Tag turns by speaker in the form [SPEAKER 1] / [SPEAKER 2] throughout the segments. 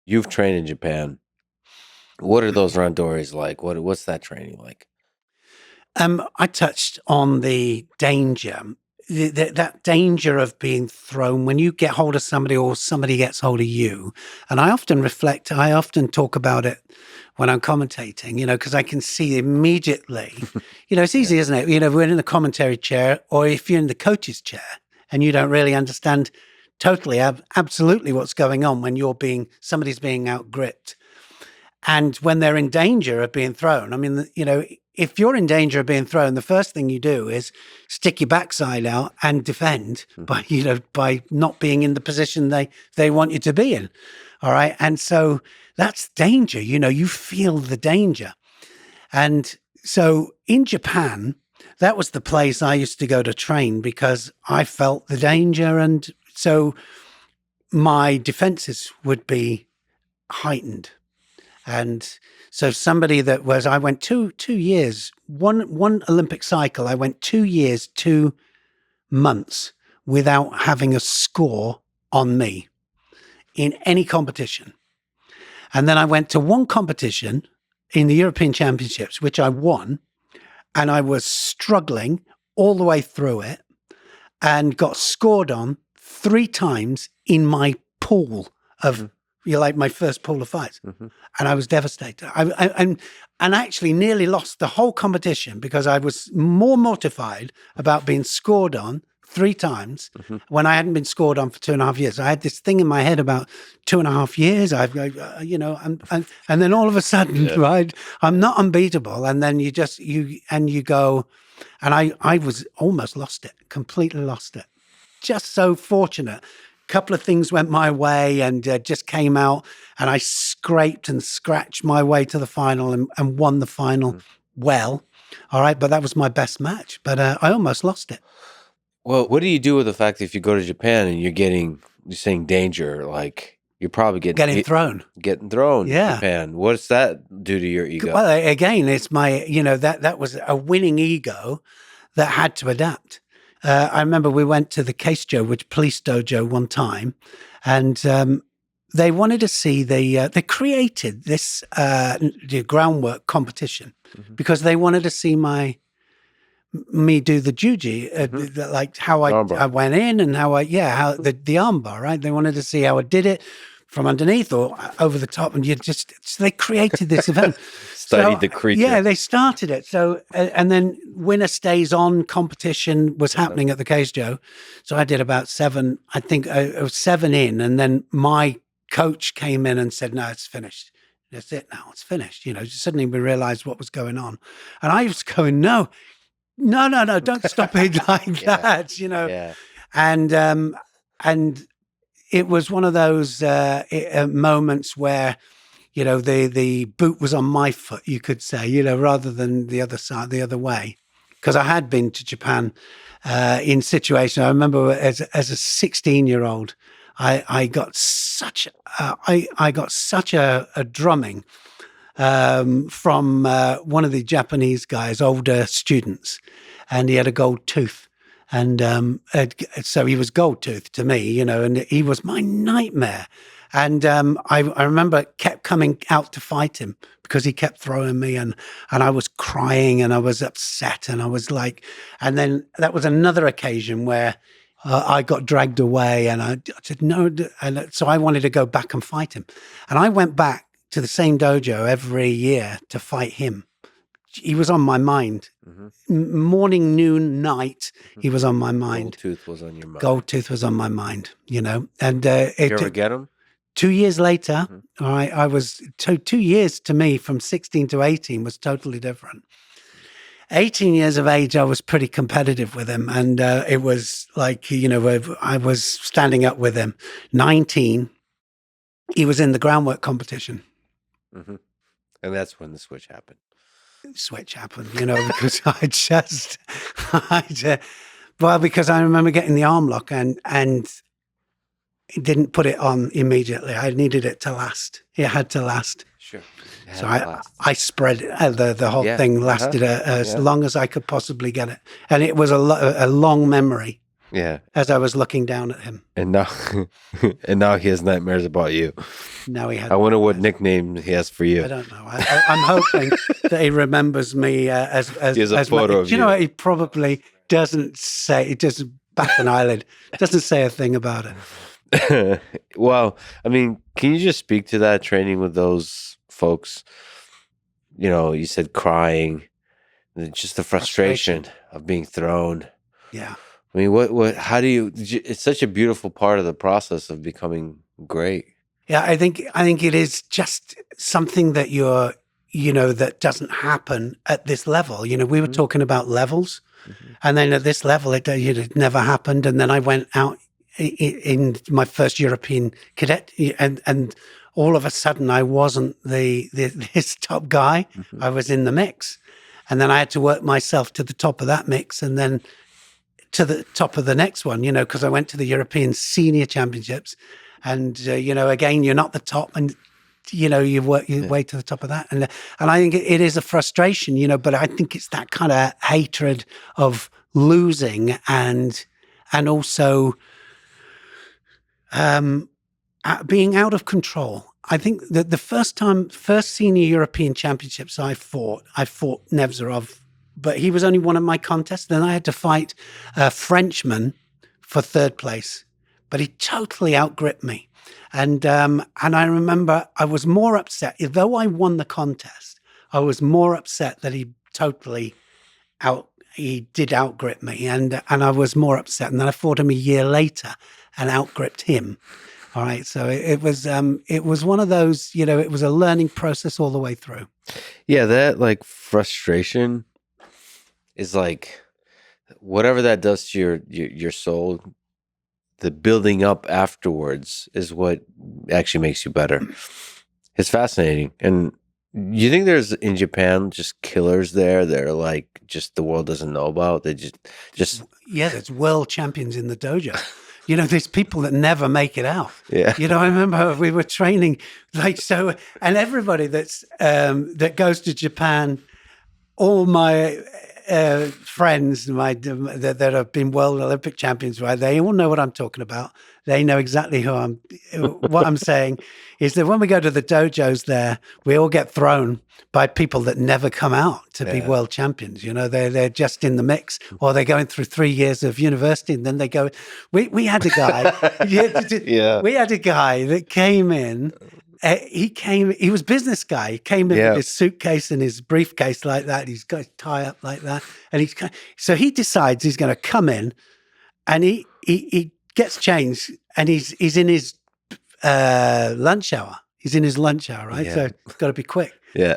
[SPEAKER 1] You've trained in Japan. What are those randores like? What's that training like?
[SPEAKER 2] I touched on the danger, that danger of being thrown when you get hold of somebody or somebody gets hold of you. And I often talk about it when I'm commentating, because I can see immediately, it's easy, isn't it? We're in the commentary chair, or if you're in the coach's chair and you don't really understand totally, absolutely what's going on when somebody's being out-gripped. And when they're in danger of being thrown, I mean, if you're in danger of being thrown, the first thing you do is stick your backside out and defend by not being in the position they want you to be in. All right. And so that's danger. You feel the danger. And so in Japan, that was the place I used to go to train because I felt the danger. And so my defenses would be heightened. And so I went two years, one Olympic cycle, I went 2 years, 2 months without having a score on me in any competition. And then I went to one competition in the European Championships, which I won, and I was struggling all the way through it and got scored on 3 times in my pool of my first pool of fights. And I was devastated. I actually nearly lost the whole competition because I was more mortified about being scored on 3 times when I hadn't been scored on for 2.5 years. I had this thing in my head about 2.5 years. And then all of a sudden, right, I'm not unbeatable. And then you go, and I was almost lost it, completely lost it. Just so fortunate. Couple of things went my way and just came out, and I scraped and scratched my way to the final and won the final well. All right. But that was my best match, but I almost lost it.
[SPEAKER 1] Well, what do you do with the fact that if you go to Japan and you're saying danger, like you're probably getting thrown
[SPEAKER 2] Yeah.
[SPEAKER 1] in Japan. What does that do to your ego?
[SPEAKER 2] Well, again, it's my, that was a winning ego that had to adapt. I remember we went to the police dojo one time, and they wanted to see they created this the groundwork competition because they wanted to see me do the juji, like how I went in and how the armbar, right? They wanted to see how I did it from underneath or over the top, and so they created this event.
[SPEAKER 1] Studied the creature.
[SPEAKER 2] Yeah, they started it. So, and then winner stays on competition was happening at the Keijo. So I did about 7, I think it was 7 in, and then my coach came in and said, "No, it's finished. That's it now. It's finished." Suddenly we realized what was going on, and I was going, No, don't stop it like that,
[SPEAKER 1] Yeah.
[SPEAKER 2] And it was one of those moments where, the boot was on my foot, you could say, rather than the other side, the other way. Because I had been to Japan in situations. I remember as a 16-year-old, I got such a drumming from one of the Japanese guys, older students, and he had a gold tooth. And so he was gold tooth to me, and he was my nightmare. And I remember kept coming out to fight him because he kept throwing me, and I was crying and I was upset, and I was like, and then that was another occasion where I got dragged away, and I said no, and so I wanted to go back and fight him, and I went back to the same dojo every year to fight him. He was on my mind. Morning, noon, night, he was on my mind.
[SPEAKER 1] Gold tooth was on your mind.
[SPEAKER 2] Gold tooth was on my mind, And
[SPEAKER 1] did you ever get him?
[SPEAKER 2] 2 years later, I was 2 years to me from 16 to 18 was totally different. 18 years of age, I was pretty competitive with him, and it was like I was standing up with him. 19, he was in the groundwork competition.
[SPEAKER 1] And that's when the switch happened.
[SPEAKER 2] Because because I remember getting the arm lock and it didn't put it on immediately. I needed it to last. It had to last.
[SPEAKER 1] Sure.
[SPEAKER 2] So I spread the whole thing lasted as long as I could possibly get it. And it was a long memory.
[SPEAKER 1] Yeah.
[SPEAKER 2] as I was looking down at him.
[SPEAKER 1] And now, and now he has nightmares about you.
[SPEAKER 2] Now he had.
[SPEAKER 1] I wonder what nickname he has for you.
[SPEAKER 2] I don't know. I'm hoping that he remembers me as
[SPEAKER 1] He has a photo of
[SPEAKER 2] do you know
[SPEAKER 1] you.
[SPEAKER 2] what? He probably doesn't say. He doesn't bat an eyelid. Doesn't say a thing about it.
[SPEAKER 1] Well, I mean, can you just speak to that training with those folks? You know, you said crying, and just the frustration of being thrown.
[SPEAKER 2] Yeah.
[SPEAKER 1] I mean, how do you, it's such a beautiful part of the process of becoming great.
[SPEAKER 2] Yeah, I think it is just something that that doesn't happen at this level. You know, we were talking about levels, and then at this level, it never happened. And then I went out in my first European cadet, and all of a sudden, I wasn't this top guy. I was in the mix, and then I had to work myself to the top of that mix, and then to the top of the next one. You know, because I went to the European Senior Championships. And, again, you're not the top and, you work your way to the top of that. And I think it is a frustration, but I think it's that kind of hatred of losing and also being out of control. I think that the first senior European championships I fought Nevzorov, but he was only one of my contests. Then I had to fight a Frenchman for third place. But he totally outgripped me. And I remember I was more upset. Though I won the contest, I was more upset that he did outgrip me. And I was more upset. And then I fought him a year later and outgripped him. All right. So it was one of those, it was a learning process all the way through.
[SPEAKER 1] Yeah, that like frustration is like whatever that does to your soul. The building up afterwards is what actually makes you better. It's fascinating. And you think there's in Japan just killers there that are like just the world doesn't know about? They just
[SPEAKER 2] yeah, there's world champions in the dojo. There's people that never make it out.
[SPEAKER 1] Yeah.
[SPEAKER 2] I remember we were training and everybody that goes to Japan, all my friends that have been world Olympic champions, right? They all know what I'm talking about. They know exactly what I'm saying is that when we go to the dojos there, we all get thrown by people that never come out to be world champions. They're just in the mix, or they're going through 3 years of university, and then they go. We had a guy. We had a guy that came in. He was a business guy. He came in with his suitcase and his briefcase like that. He's got his tie up like that. And so he decides he's going to come in, and he gets changed, and he's in his lunch hour. He's in his lunch hour, right?
[SPEAKER 1] Yeah.
[SPEAKER 2] So it's got to be quick.
[SPEAKER 1] Yeah.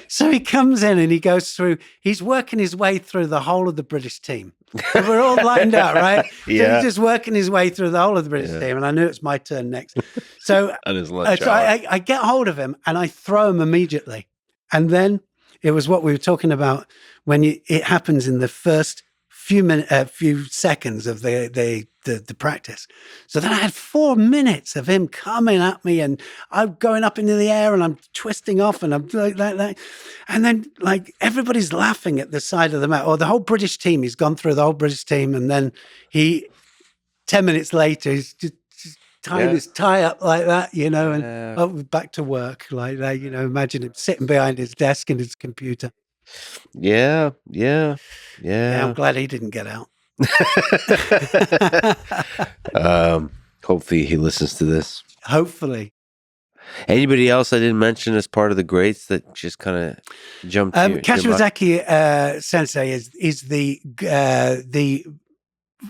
[SPEAKER 2] So he comes in and he goes through, he's working his way through the whole of the British team. So we're all lined out, right?
[SPEAKER 1] Yeah.
[SPEAKER 2] So he's just working his way through the whole of the British team. And I knew it's my turn next. So,
[SPEAKER 1] On his lunch
[SPEAKER 2] so
[SPEAKER 1] hour.
[SPEAKER 2] I get hold of him and I throw him immediately. And then it was what we were talking about when it happens in the first few seconds of the practice. So then I had 4 minutes of him coming at me, and I'm going up into the air, and I'm twisting off, and I'm like that. And then like everybody's laughing at the side of the mat, or the whole British team. He's gone through the whole British team, and then 10 minutes later, he's just tying his tie up like that, and back to work like that. Imagine him sitting behind his desk and his computer.
[SPEAKER 1] Yeah.
[SPEAKER 2] I'm glad he didn't get out.
[SPEAKER 1] Hopefully he listens to this.
[SPEAKER 2] Hopefully.
[SPEAKER 1] Anybody else I didn't mention as part of the greats that just kind of jumped to you?
[SPEAKER 2] Kashiwazaki sensei is the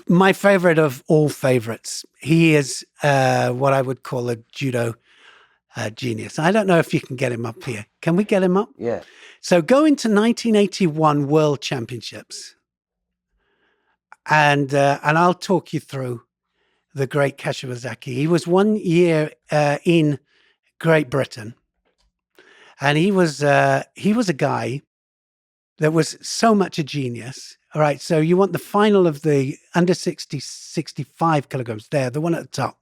[SPEAKER 2] my favorite of all favorites. He is what I would call a judo genius. I don't know if you can get him up here. Can we get him up?
[SPEAKER 1] Yeah.
[SPEAKER 2] So go into 1981 World Championships, and I'll talk you through the great Kashiwazaki. He was 1 year in Great Britain, and he was a guy that was so much a genius. All right, so you want the final of the under 65 kilograms there, the one at the top.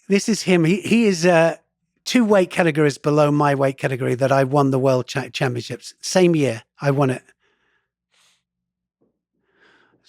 [SPEAKER 2] This is him. He is 2 weight categories below my weight category that I won the World Championships. Same year, I won it.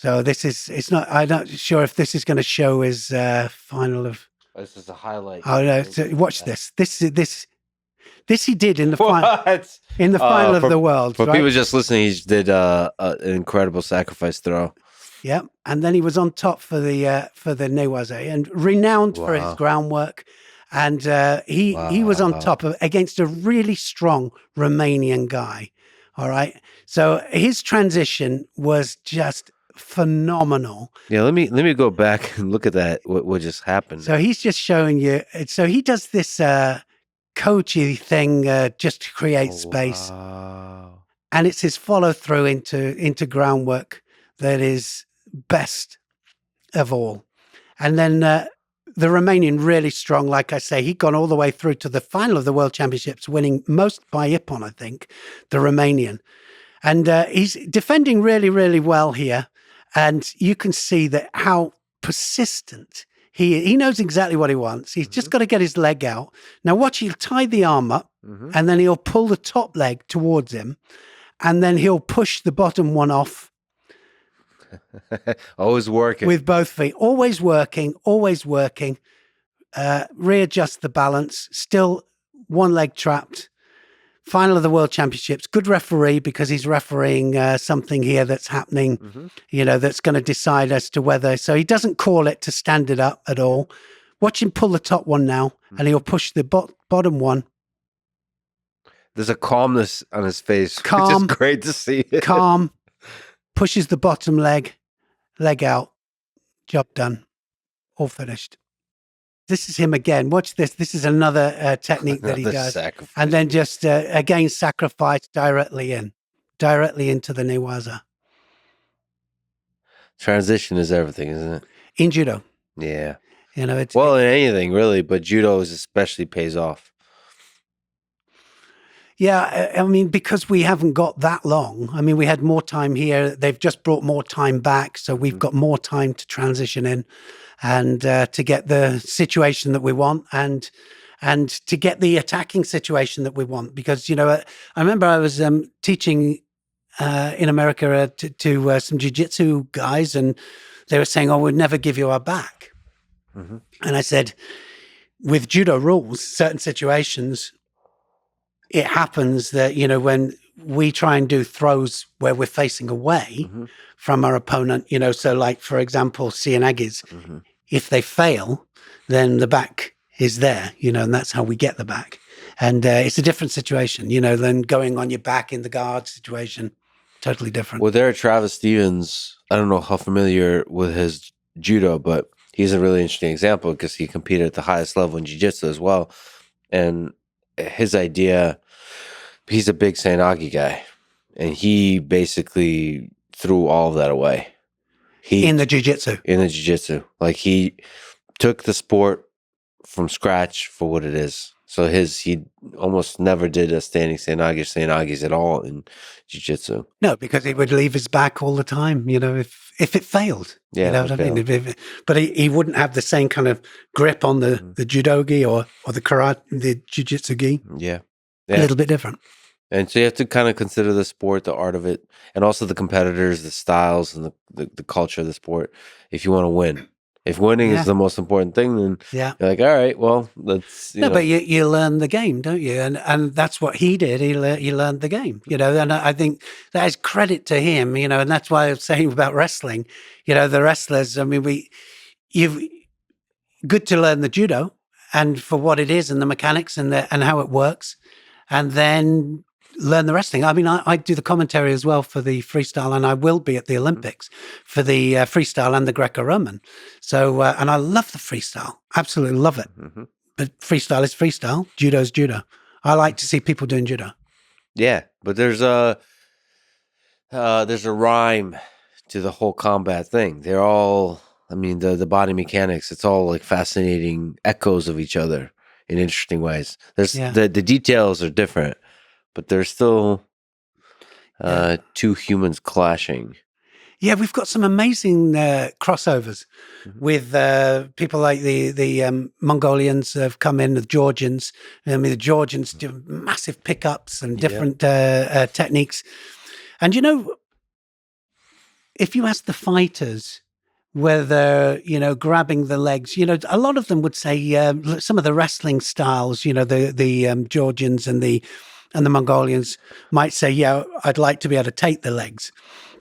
[SPEAKER 2] So it's not. I'm not sure if this is going to show his final of.
[SPEAKER 1] This is a highlight.
[SPEAKER 2] Oh no! So watch this. This he did in the final.
[SPEAKER 1] What?
[SPEAKER 2] In the final of the world,
[SPEAKER 1] For
[SPEAKER 2] right?
[SPEAKER 1] people just listening, he just did an incredible sacrifice throw.
[SPEAKER 2] Yeah, and then he was on top for the Newaze, and renowned for his
[SPEAKER 1] Wow.
[SPEAKER 2] groundwork. And he was on top of against a really strong Romanian guy. All right, so his transition was just phenomenal.
[SPEAKER 1] Yeah, let me go back and look at that. What just happened?
[SPEAKER 2] So he's just showing you. So he does this coachy thing just to create space,
[SPEAKER 1] Wow.
[SPEAKER 2] and it's his follow through into groundwork that is best of all. And then the Romanian really strong, like I say, he'd gone all the way through to the final of the World Championships, winning most by Ippon, I think, the Romanian. And he's defending really, really well here. And you can see that how persistent he knows exactly what he wants. He's just got to get his leg out. Now watch, he'll tie the arm up and then he'll pull the top leg towards him and then he'll push the bottom one off.
[SPEAKER 1] Always working.
[SPEAKER 2] With both feet. Always working. Readjust the balance. Still one leg trapped. Final of the World Championships. Good referee because he's refereeing something here that's happening, that's going to decide as to whether. So he doesn't call it to stand it up at all. Watch him pull the top one now and he'll push the bottom one.
[SPEAKER 1] There's a calmness on his face,
[SPEAKER 2] Calm.
[SPEAKER 1] which is great to see.
[SPEAKER 2] Calm. Pushes the bottom leg out. Job done. All finished. This is him again. Watch this. This is another technique that he does.
[SPEAKER 1] Sacrifice.
[SPEAKER 2] And then just, again, sacrifice directly into the Newaza.
[SPEAKER 1] Transition is everything, isn't it?
[SPEAKER 2] In judo.
[SPEAKER 1] Yeah.
[SPEAKER 2] It's...
[SPEAKER 1] Well, in anything, really, but judo especially pays off.
[SPEAKER 2] Yeah, I mean, because we haven't got that long. I mean, we had more time here. They've just brought more time back. So we've got more time to transition in and to get the situation that we want and to get the attacking situation that we want. Because, I remember I was teaching in America to some jiu-jitsu guys and they were saying, we'd never give you our back. And I said, with judo rules, certain situations, it happens that, when we try and do throws where we're facing away from our opponent, so like, for example, Seinagi's, if they fail, then the back is there, and that's how we get the back. And it's a different situation, than going on your back in the guard situation. Totally different.
[SPEAKER 1] Well, there, Travis Stevens, I don't know how familiar with his judo, but he's a really interesting example because he competed at the highest level in jiu-jitsu as well. And his idea, he's a big Seanagi guy, and he basically threw all of that away.
[SPEAKER 2] In the jiu-jitsu.
[SPEAKER 1] Like, he took the sport from scratch for what it is. So he almost never did a standing Seanagis at all in jiu-jitsu.
[SPEAKER 2] No, because he would leave his back all the time, if it failed.
[SPEAKER 1] Yeah,
[SPEAKER 2] you know what I mean? But he wouldn't have the same kind of grip on the judogi or the karate, the jiu-jitsu-gi.
[SPEAKER 1] Yeah.
[SPEAKER 2] A little bit different.
[SPEAKER 1] And so you have to kind of consider the sport, the art of it, and also the competitors, the styles, and the culture of the sport if you want to win. If winning is the most important thing, then you're like, all right, well, let's...
[SPEAKER 2] But you learn the game, don't you? And that's what he did. He learned the game, and I think that is credit to him, and that's why I was saying about wrestling. The wrestlers, I mean, good to learn the judo and for what it is and the mechanics and how it works, and then learn the wrestling. I mean, I do the commentary as well for the freestyle, and I will be at the Olympics for the freestyle and the Greco-Roman. So, and I love the freestyle, absolutely love it. But freestyle is freestyle, judo is judo. I like to see people doing judo.
[SPEAKER 1] Yeah, but there's a rhyme to the whole combat thing. They're all, I mean, the body mechanics, it's all like fascinating echoes of each other in interesting ways. There's the details are different, but there's still two humans clashing.
[SPEAKER 2] Yeah, we've got some amazing crossovers with people like the Mongolians have come in, the Georgians. I mean, the Georgians do massive pickups and different techniques. And if you ask the fighters whether, grabbing the legs, a lot of them would say some of the wrestling styles, the Georgians and the Mongolians might say, yeah, I'd like to be able to take the legs.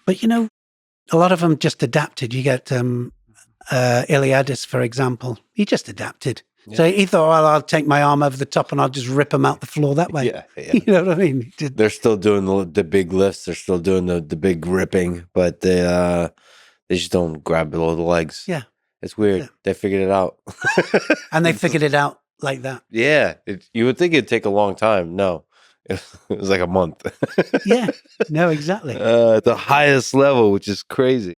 [SPEAKER 2] But, a lot of them just adapted. You get Iliadis, for example. He just adapted. Yeah. So he thought, well, I'll take my arm over the top and I'll just rip him out the floor that way.
[SPEAKER 1] Yeah.
[SPEAKER 2] You know what I mean?
[SPEAKER 1] They're still doing the big lifts. They're still doing the big ripping, but they just don't grab below the legs.
[SPEAKER 2] Yeah.
[SPEAKER 1] It's weird. Yeah. They figured it out.
[SPEAKER 2] And they figured it out like that.
[SPEAKER 1] Yeah. You would think it'd take a long time. No. It was like a month.
[SPEAKER 2] Yeah. No, exactly.
[SPEAKER 1] At the highest level, which is crazy.